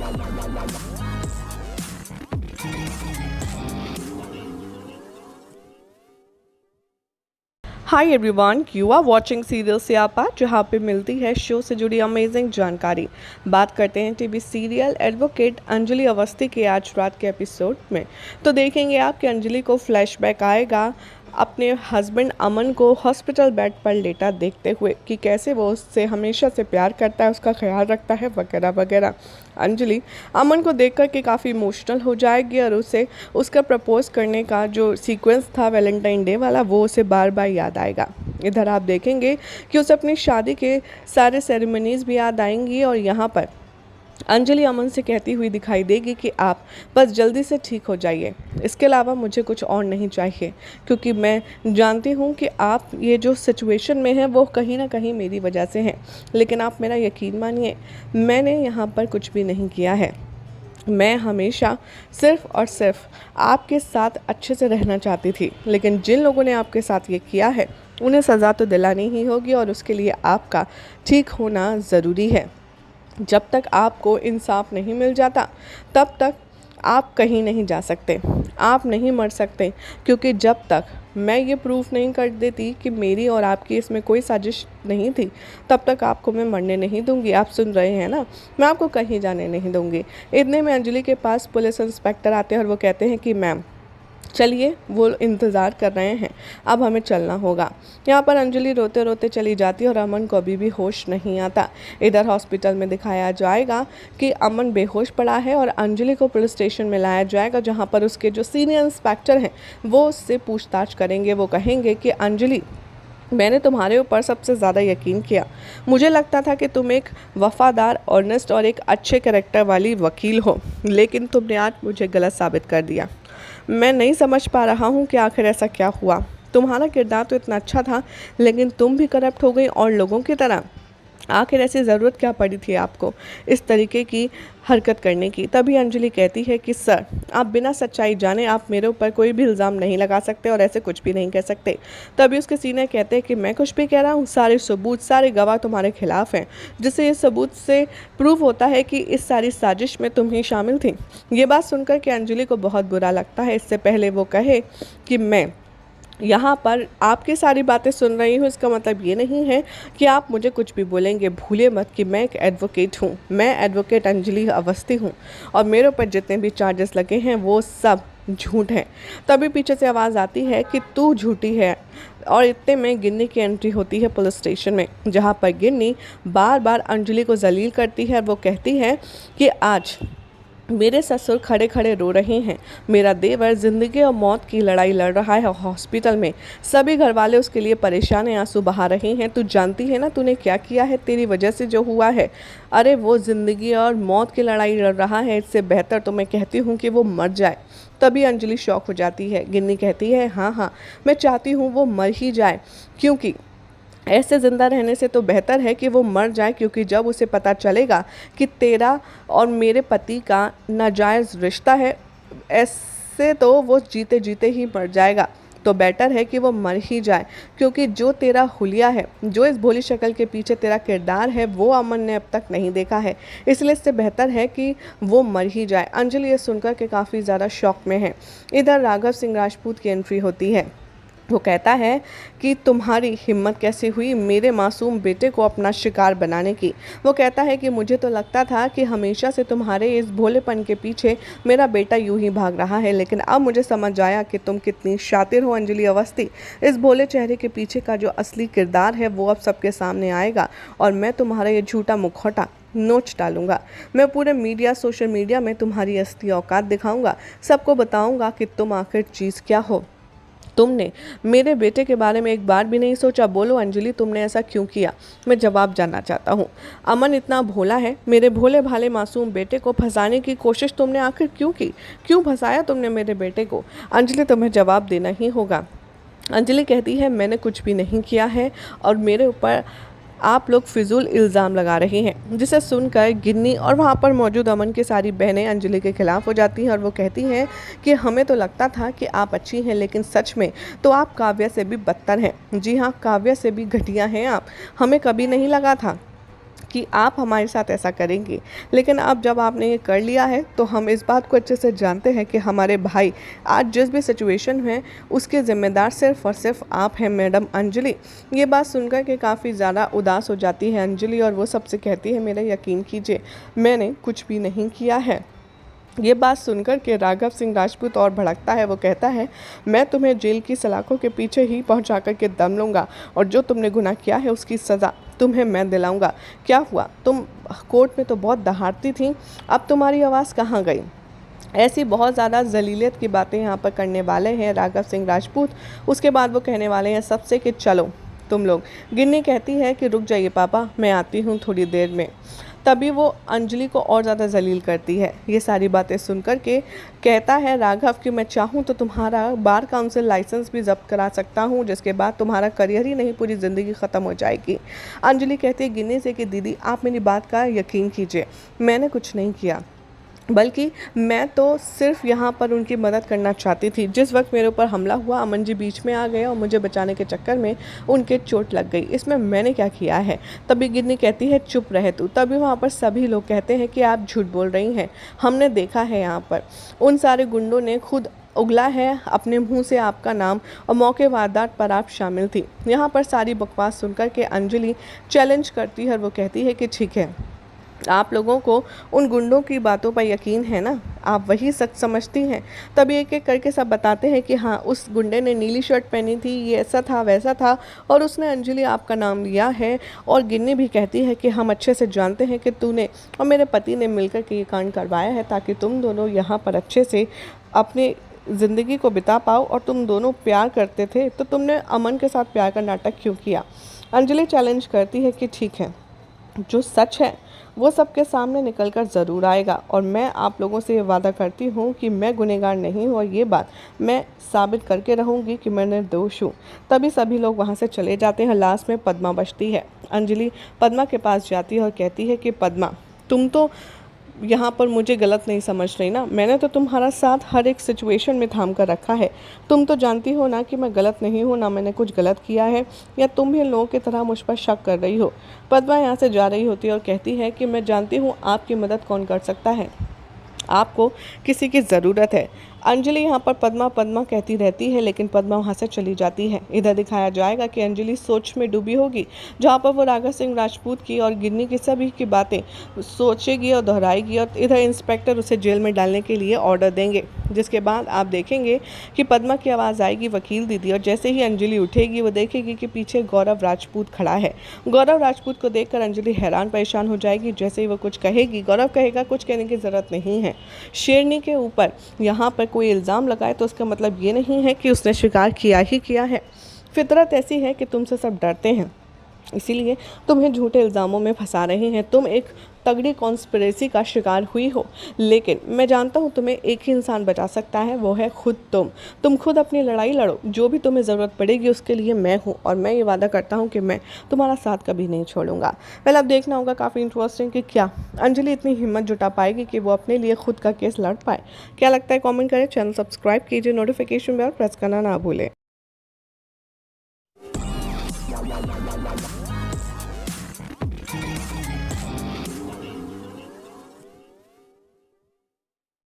Hi everyone, you are watching serial Siyapa, जहाँ पे मिलती है शो से जुड़ी अमेजिंग जानकारी। बात करते हैं TV serial advocate Anjali Awasthi के आज रात के एपिसोड में। तो देखेंगे आप कि अंजलि को फ्लैशबैक आएगा अपने हस्बैंड अमन को हॉस्पिटल बेड पर लेटा देखते हुए कि कैसे वो उससे हमेशा से प्यार करता है, उसका ख्याल रखता है वगैरह वगैरह। अंजलि अमन को देखकर के काफ़ी इमोशनल हो जाएगी और उसे उसका प्रपोज करने का जो सीक्वेंस था वैलेंटाइन डे वाला, वो उसे बार बार याद आएगा। इधर आप देखेंगे कि उसे अपनी शादी के सारे सेरेमनीज़ भी याद आएंगी और यहाँ पर अंजलि अमन से कहती हुई दिखाई देगी कि आप बस जल्दी से ठीक हो जाइए, इसके अलावा मुझे कुछ और नहीं चाहिए, क्योंकि मैं जानती हूँ कि आप ये जो सिचुएशन में हैं वो कहीं ना कहीं मेरी वजह से हैं। लेकिन आप मेरा यकीन मानिए, मैंने यहाँ पर कुछ भी नहीं किया है। मैं हमेशा सिर्फ़ और सिर्फ आपके साथ अच्छे से रहना चाहती थी, लेकिन जिन लोगों ने आपके साथ ये किया है उन्हें सज़ा तो दिलानी ही होगी और उसके लिए आपका ठीक होना ज़रूरी है। जब तक आपको इंसाफ नहीं मिल जाता तब तक आप कहीं नहीं जा सकते, आप नहीं मर सकते, क्योंकि जब तक मैं ये प्रूफ नहीं कर देती कि मेरी और आपकी इसमें कोई साजिश नहीं थी, तब तक आपको मैं मरने नहीं दूंगी। आप सुन रहे हैं ना, मैं आपको कहीं जाने नहीं दूंगी। इतने में अंजलि के पास पुलिस इंस्पेक्टर आते हैं और वो कहते हैं कि मैम चलिए, वो इंतज़ार कर रहे हैं, अब हमें चलना होगा। यहाँ पर अंजलि रोते रोते चली जाती है और अमन को अभी भी होश नहीं आता। इधर हॉस्पिटल में दिखाया जाएगा कि अमन बेहोश पड़ा है और अंजलि को पुलिस स्टेशन में लाया जाएगा, जहाँ पर उसके जो सीनियर इंस्पेक्टर हैं वो उससे पूछताछ करेंगे। वो कहेंगे कि अंजलि, मैंने तुम्हारे ऊपर सबसे ज़्यादा यकीन किया। मुझे लगता था कि तुम एक वफ़ादार, ऑनेस्ट और एक अच्छे कैरेक्टर वाली वकील हो, लेकिन तुमने आज मुझे गलत साबित कर दिया। मैं नहीं समझ पा रहा हूँ कि आखिर ऐसा क्या हुआ। तुम्हारा किरदार तो इतना अच्छा था, लेकिन तुम भी करप्ट हो गई और लोगों की तरह। आखिर ऐसी ज़रूरत क्या पड़ी थी आपको इस तरीके की हरकत करने की। तभी अंजलि कहती है कि सर, आप बिना सच्चाई जाने आप मेरे ऊपर कोई भी इल्ज़ाम नहीं लगा सकते और ऐसे कुछ भी नहीं कह सकते। तभी उसके सीनियर कहते हैं कि मैं कुछ भी कह रहा हूँ, सारे सबूत, सारे गवाह तुम्हारे खिलाफ हैं, जिससे ये सबूत से प्रूव होता है कि इस सारी साजिश में तुम ही शामिल थी। ये बात सुनकर के अंजलि को बहुत बुरा लगता है। इससे पहले वो कहे कि मैं यहाँ पर आपकी सारी बातें सुन रही हूँ, इसका मतलब ये नहीं है कि आप मुझे कुछ भी बोलेंगे। भूलिए मत कि मैं एक एडवोकेट हूँ, मैं एडवोकेट अंजलि अवस्थी हूँ और मेरे ऊपर जितने भी चार्जेस लगे हैं वो सब झूठ हैं। तभी पीछे से आवाज़ आती है कि तू झूठी है और इतने में गिन्नी की एंट्री होती है पुलिस स्टेशन में, जहाँ पर गिन्नी बार बार अंजलि को जलील करती है। वो कहती है कि आज मेरे ससुर खड़े खड़े रो रहे हैं, मेरा देवर ज़िंदगी और मौत की लड़ाई लड़ रहा है हॉस्पिटल में, सभी घर वाले उसके लिए परेशान हैं, आंसू बहा रहे हैं। तू जानती है ना तूने क्या किया है, तेरी वजह से जो हुआ है। अरे वो ज़िंदगी और मौत की लड़ाई लड़ रहा है, इससे बेहतर तो मैं कहती हूँ कि वो मर जाए। तभी अंजलि शॉक हो जाती है। गिन्नी कहती है हाँ हाँ, मैं चाहती हूँ वो मर ही जाए, क्योंकि ऐसे ज़िंदा रहने से तो बेहतर है कि वो मर जाए, क्योंकि जब उसे पता चलेगा कि तेरा और मेरे पति का नाजायज़ रिश्ता है, ऐसे तो वो जीते जीते ही मर जाएगा। तो बेटर है कि वो मर ही जाए, क्योंकि जो तेरा हुलिया है, जो इस भोली शक्ल के पीछे तेरा किरदार है, वो अमन ने अब तक नहीं देखा है, इसलिए इससे बेहतर है कि वो मर ही जाए। अंजलि ये सुनकर के काफ़ी ज़्यादा शॉक में है। इधर राघव सिंह राजपूत की एंट्री होती है। वो कहता है कि तुम्हारी हिम्मत कैसे हुई मेरे मासूम बेटे को अपना शिकार बनाने की। वो कहता है कि मुझे तो लगता था कि हमेशा से तुम्हारे इस भोलेपन के पीछे मेरा बेटा यूं ही भाग रहा है, लेकिन अब मुझे समझ आया कि तुम कितनी शातिर हो अंजलि अवस्थी। इस भोले चेहरे के पीछे का जो असली किरदार है वो अब सबके सामने आएगा और मैं तुम्हारा ये झूठा मुखौटा नोच डालूंगा। मैं पूरे मीडिया, सोशल मीडिया में तुम्हारी असली औकात दिखाऊंगा, सबको बताऊंगा कि तुम आखिर चीज़ क्या हो। तुमने मेरे बेटे के बारे में एक बार भी नहीं सोचा। बोलो अंजलि, तुमने ऐसा क्यों किया? मैं जवाब जानना चाहता हूँ। अमन इतना भोला है, मेरे भोले भाले मासूम बेटे को फंसाने की कोशिश तुमने आखिर क्यों की? क्यों फंसाया तुमने मेरे बेटे को? अंजलि, तुम्हें जवाब देना ही होगा। अंजलि कहती है मैंने कुछ भी नहीं किया है और मेरे ऊपर आप लोग फिजूल इल्ज़ाम लगा रहे हैं। जिसे सुनकर गिन्नी और वहाँ पर मौजूद अमन की सारी बहनें अंजलि के खिलाफ़ हो जाती हैं और वो कहती हैं कि हमें तो लगता था कि आप अच्छी हैं, लेकिन सच में तो आप काव्या से भी बदतर हैं। जी हाँ, काव्या से भी घटिया हैं आप, हमें कभी नहीं लगा था। कि आप हमारे साथ ऐसा करेंगे, लेकिन अब जब आपने ये कर लिया है तो हम इस बात को अच्छे से जानते हैं कि हमारे भाई आज जिस भी सिचुएशन में उसके ज़िम्मेदार सिर्फ़ और सिर्फ आप हैं मैडम अंजलि। ये बात सुनकर के काफ़ी ज़्यादा उदास हो जाती है अंजलि और वो सबसे कहती है मेरा यकीन कीजिए, मैंने कुछ भी नहीं किया है। ये बात सुनकर के राघव सिंह राजपूत और भड़कता है। वो कहता है मैं तुम्हें जेल की सलाखों के पीछे ही पहुंचा कर के दम लूँगा और जो तुमने गुनाह किया है उसकी सज़ा तुम्हें मैं दिलाऊंगा। क्या हुआ, तुम कोर्ट में तो बहुत दहाड़ती थी, अब तुम्हारी आवाज़ कहाँ गई। ऐसी बहुत ज़्यादा जलीलियत की बातें यहाँ पर करने वाले हैं राघव सिंह राजपूत। उसके बाद वो कहने वाले हैं सबसे कि चलो तुम लोग। गिन्नी कहती है कि रुक जाइए पापा, मैं आती हूँ थोड़ी देर में। तभी वो अंजलि को और ज़्यादा जलील करती है। ये सारी बातें सुनकर के कहता है राघव कि मैं चाहूँ तो तुम्हारा बार काउंसिल लाइसेंस भी जब्त करा सकता हूँ, जिसके बाद तुम्हारा करियर ही नहीं पूरी ज़िंदगी ख़त्म हो जाएगी। अंजलि कहती है गिन्नी से कि दीदी आप मेरी बात का यकीन कीजिए, मैंने कुछ नहीं किया, बल्कि मैं तो सिर्फ यहाँ पर उनकी मदद करना चाहती थी। जिस वक्त मेरे ऊपर हमला हुआ अमन जी बीच में आ गए और मुझे बचाने के चक्कर में उनके चोट लग गई, इसमें मैंने क्या किया है। तभी गिन्नी कहती है चुप रहे तू। तभी वहाँ पर सभी लोग कहते हैं कि आप झूठ बोल रही हैं, हमने देखा है यहाँ पर उन सारे गुंडों ने खुद उगला है अपने मुंह से आपका नाम और मौके वारदात पर आप शामिल थी। यहाँ पर सारी बकवास सुनकर के अंजलि चैलेंज करती है और वो कहती है कि ठीक है, आप लोगों को उन गुंडों की बातों पर यकीन है ना, आप वही सच समझती हैं। तब एक एक करके सब बताते हैं कि हाँ उस गुंडे ने नीली शर्ट पहनी थी, ये ऐसा था वैसा था और उसने अंजलि आपका नाम लिया है। और गिन्नी भी कहती है कि हम अच्छे से जानते हैं कि तूने और मेरे पति ने मिलकर के ये कांड करवाया है ताकि तुम दोनों यहाँ पर अच्छे से अपने ज़िंदगी को बिता पाओ। और तुम दोनों प्यार करते थे तो तुमने अमन के साथ प्यार का नाटक क्यों किया। अंजलि चैलेंज करती है कि ठीक है, जो सच है वो सबके सामने निकल कर ज़रूर आएगा और मैं आप लोगों से ये वादा करती हूँ कि मैं गुनहगार नहीं हूँ और ये बात मैं साबित करके रहूँगी कि मैं निर्दोष हूँ। तभी सभी लोग वहाँ से चले जाते हैं। लास्ट में पद्मा बचती है। अंजलि पद्मा के पास जाती है और कहती है कि पद्मा तुम तो यहाँ पर मुझे गलत नहीं समझ रही ना, मैंने तो तुम्हारा साथ हर एक सिचुएशन में थाम कर रखा है। तुम तो जानती हो ना कि मैं गलत नहीं हूँ, ना मैंने कुछ गलत किया है, या तुम भी लोगों की तरह मुझ पर शक कर रही हो। पद्मा यहाँ से जा रही होती है और कहती है कि मैं जानती हूँ आपकी मदद कौन कर सकता है, आपको किसी की ज़रूरत है। अंजलि यहाँ पर पद्मा पद्मा कहती रहती है लेकिन पद्मा वहाँ से चली जाती है। इधर दिखाया जाएगा कि अंजलि सोच में डूबी होगी, जहाँ पर वो राघव सिंह राजपूत की और गिन्नी की सभी की बातें सोचेगी और दोहराएगी और इधर इंस्पेक्टर उसे जेल में डालने के लिए ऑर्डर देंगे। जिसके बाद आप देखेंगे कि पद्मा की आवाज़ आएगी वकील दीदी, और जैसे ही अंजलि उठेगी वो देखेगी कि पीछे गौरव राजपूत खड़ा है। गौरव राजपूत को देखकर अंजलि हैरान परेशान हो जाएगी। जैसे ही वो कुछ कहेगी गौरव कहेगा कुछ कहने की ज़रूरत नहीं है। शेरनी के ऊपर यहाँ पर कोई इल्ज़ाम लगाए तो उसका मतलब ये नहीं है कि उसने स्वीकार किया ही किया है। फितरत ऐसी है कि तुमसे सब डरते हैं, इसीलिए तुम्हें झूठे इल्ज़ामों में फंसा रहे हैं। तुम एक तगड़ी कॉन्स्पिरेसी का शिकार हुई हो, लेकिन मैं जानता हूँ तुम्हें एक ही इंसान बचा सकता है, वो है खुद तुम खुद अपनी लड़ाई लड़ो, जो भी तुम्हें ज़रूरत पड़ेगी उसके लिए मैं हूँ और मैं ये वादा करता हूँ कि मैं तुम्हारा साथ कभी नहीं छोड़ूंगा। वेल अब देखना होगा काफ़ी इंटरेस्टिंग कि क्या अंजलि इतनी हिम्मत जुटा पाएगी कि वो अपने लिए खुद का केस लड़ पाए। क्या लगता है कॉमेंट करें, चैनल सब्सक्राइब कीजिए, नोटिफिकेशन बेल प्रेस करना ना भूलें।